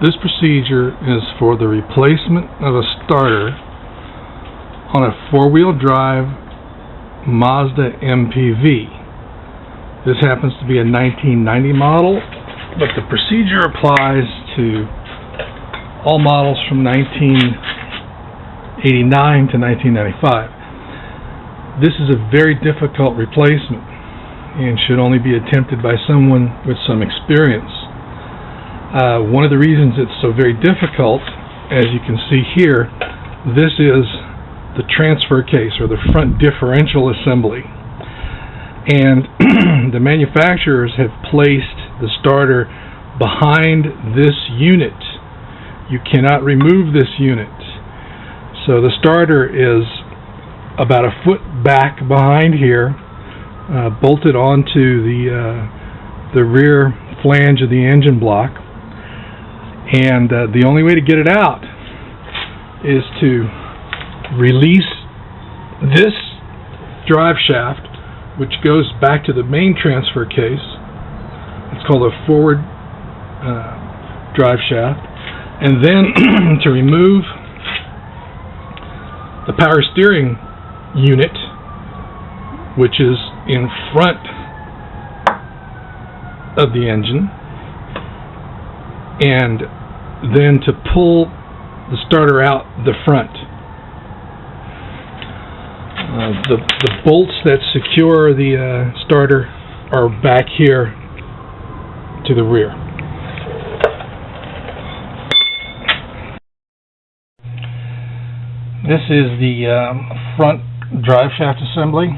This procedure is for the replacement of a starter on a four-wheel drive Mazda MPV. This happens to be a 1990 model, but the procedure applies to all models from 1989 to 1995. This is a very difficult replacement and should only be attempted by someone with some experience. One of the reasons it's so very difficult, as you can see here, this is the transfer case, or the front differential assembly. And the manufacturers have placed the starter behind this unit. You cannot remove this unit. So the starter is about a foot back behind here, bolted onto the rear flange of the engine block. And the only way to get it out is to release this drive shaft, which goes back to the main transfer case. It's called a forward drive shaft. And then to remove the power steering unit, which is in front of the engine, and then to pull the starter out the front. The bolts that secure the starter are back here to the rear. This is the front drive shaft assembly,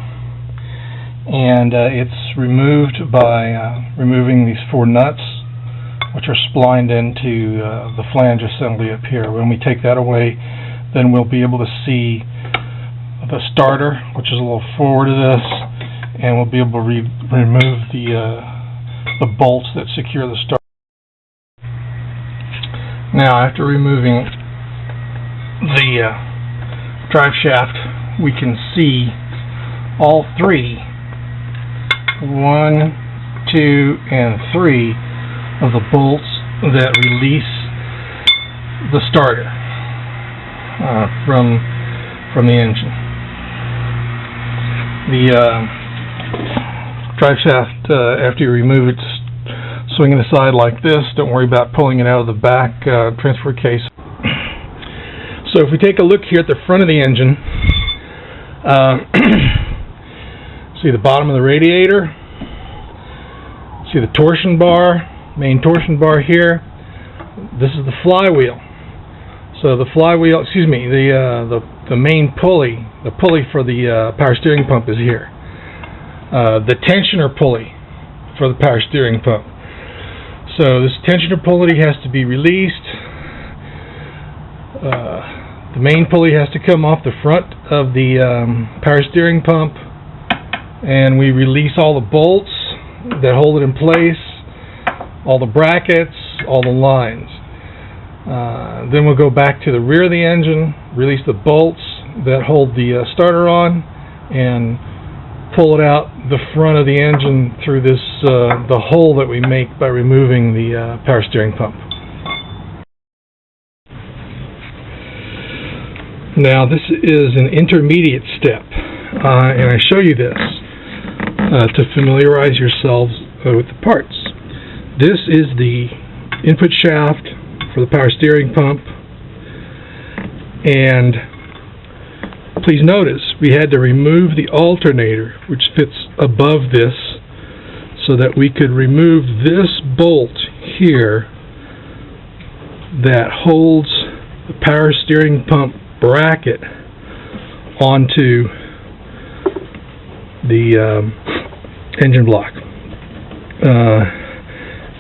and it's removed by removing these four nuts, which are splined into the flange assembly up here. When we take that away, then we'll be able to see the starter, which is a little forward of this, and we'll be able to remove the bolts that secure the starter. Now, after removing the drive shaft, we can see all three, 1, 2, and 3 of the bolts that release the starter from the engine. The drive shaft, after you remove it, swing it aside like this. Don't worry about pulling it out of the back transfer case. So if we take a look here at the front of the engine, see the bottom of the radiator, see the torsion bar, main torsion bar here. This is the flywheel. So the flywheel, the main pulley, the pulley for the power steering pump is here. The tensioner pulley for the power steering pump. So this tensioner pulley has to be released. The main pulley has to come off the front of the power steering pump, and we release all the bolts that hold it in place, all the brackets, all the lines. Then we'll go back to the rear of the engine, release the bolts that hold the starter on, and pull it out the front of the engine through this the hole that we make by removing the power steering pump. Now this is an intermediate step, and I show you this to familiarize yourselves with the parts. This is the input shaft for the power steering pump, and please notice we had to remove the alternator, which fits above this, so that we could remove this bolt here that holds the power steering pump bracket onto the engine block.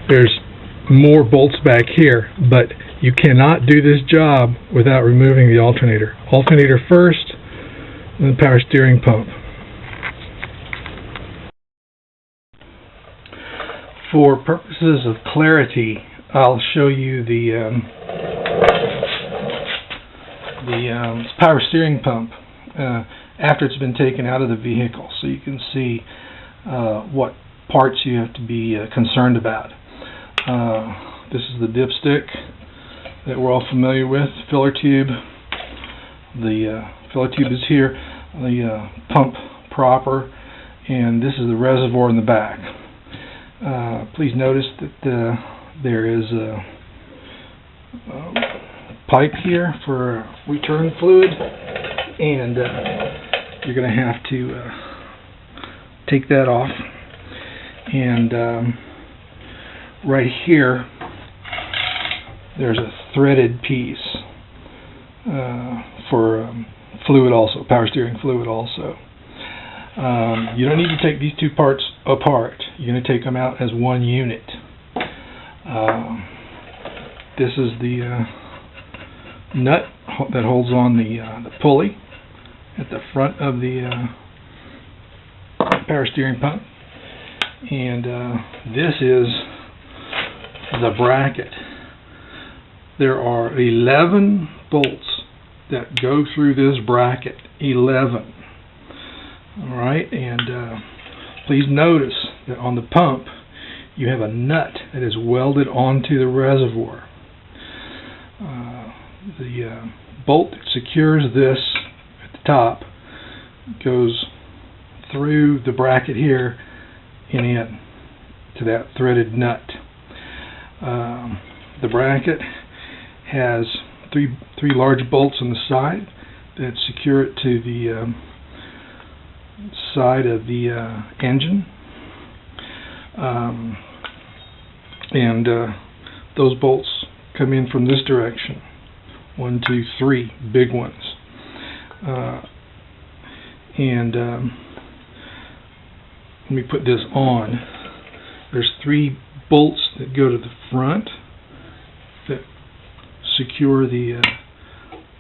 There's more bolts back here, but you cannot do this job without removing the alternator. Alternator first, and the power steering pump. For purposes of clarity, I'll show you the power steering pump after it's been taken out of the vehicle, so you can see what parts you have to be concerned about. This is the dipstick. that we're all familiar with, filler tube. The filler tube is here, the pump proper, and this is the reservoir in the back. Please notice that there is a pipe here for return fluid, and you're going to have to take that off. And right here there's a threaded piece for fluid also, power steering fluid also. You don't need to take these two parts apart. You're going to take them out as one unit. This is the nut that holds on the pulley at the front of the power steering pump, and this is the bracket. There are 11 bolts that go through this bracket. 11. Alright, and please notice that on the pump you have a nut that is welded onto the reservoir. The bolt that secures this at the top goes through the bracket here and in to that threaded nut. The bracket has three large bolts on the side that secure it to the side of the engine, and those bolts come in from this direction. 1, 2, 3 big ones, and let me put this on. There's 3 bolts that go to the front that secure the.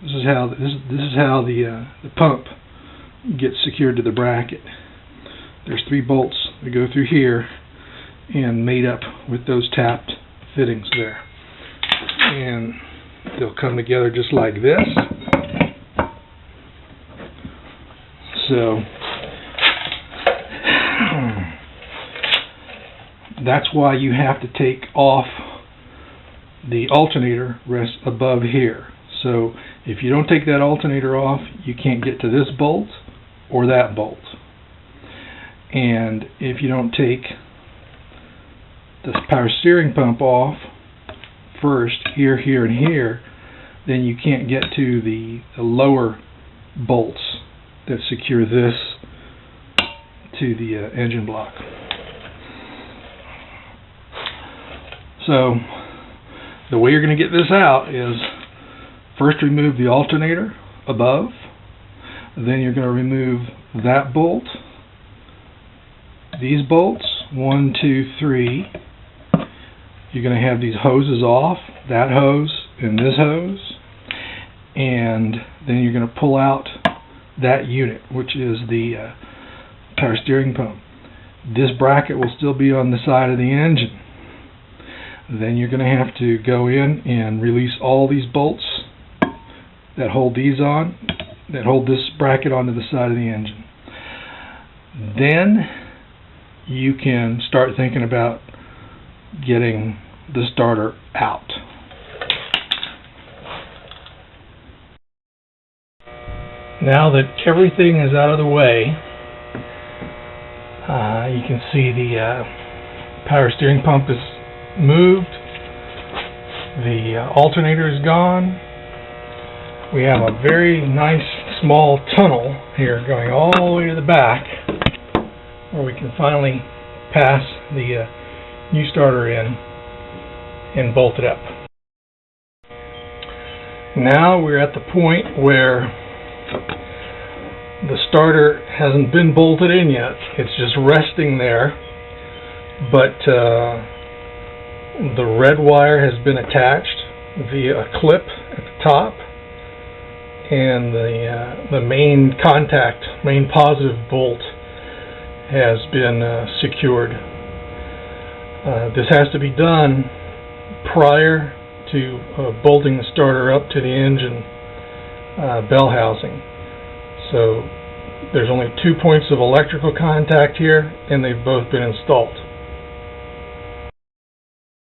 This is how the pump gets secured to the bracket. There's 3 bolts that go through here and made up with those tapped fittings there, and they'll come together just like this. So that's why you have to take off the alternator rests above here. So if you don't take that alternator off, you can't get to this bolt or that bolt. And if you don't take this power steering pump off first, here, here, and here, then you can't get to the lower bolts that secure this to the engine block. So the way you're going to get this out is first remove the alternator above, then you're going to remove that bolt, these bolts, 1, 2, 3. You're going to have these hoses off, that hose and this hose, and then you're going to pull out that unit, which is the power steering pump. This bracket will still be on the side of the engine. Then you're going to have to go in and release all these bolts that hold these on, that hold this bracket onto the side of the engine. Then you can start thinking about getting the starter out. Now that everything is out of the way, you can see the power steering pump is moved, the alternator is gone. We have a very nice small tunnel here going all the way to the back where we can finally pass the new starter in and bolt it up. Now we're at the point where the starter hasn't been bolted in yet. It's just resting there, but the red wire has been attached via a clip at the top, and the main contact, main positive bolt has been secured. This has to be done prior to bolting the starter up to the engine bell housing. So there's only 2 points of electrical contact here, and they've both been installed.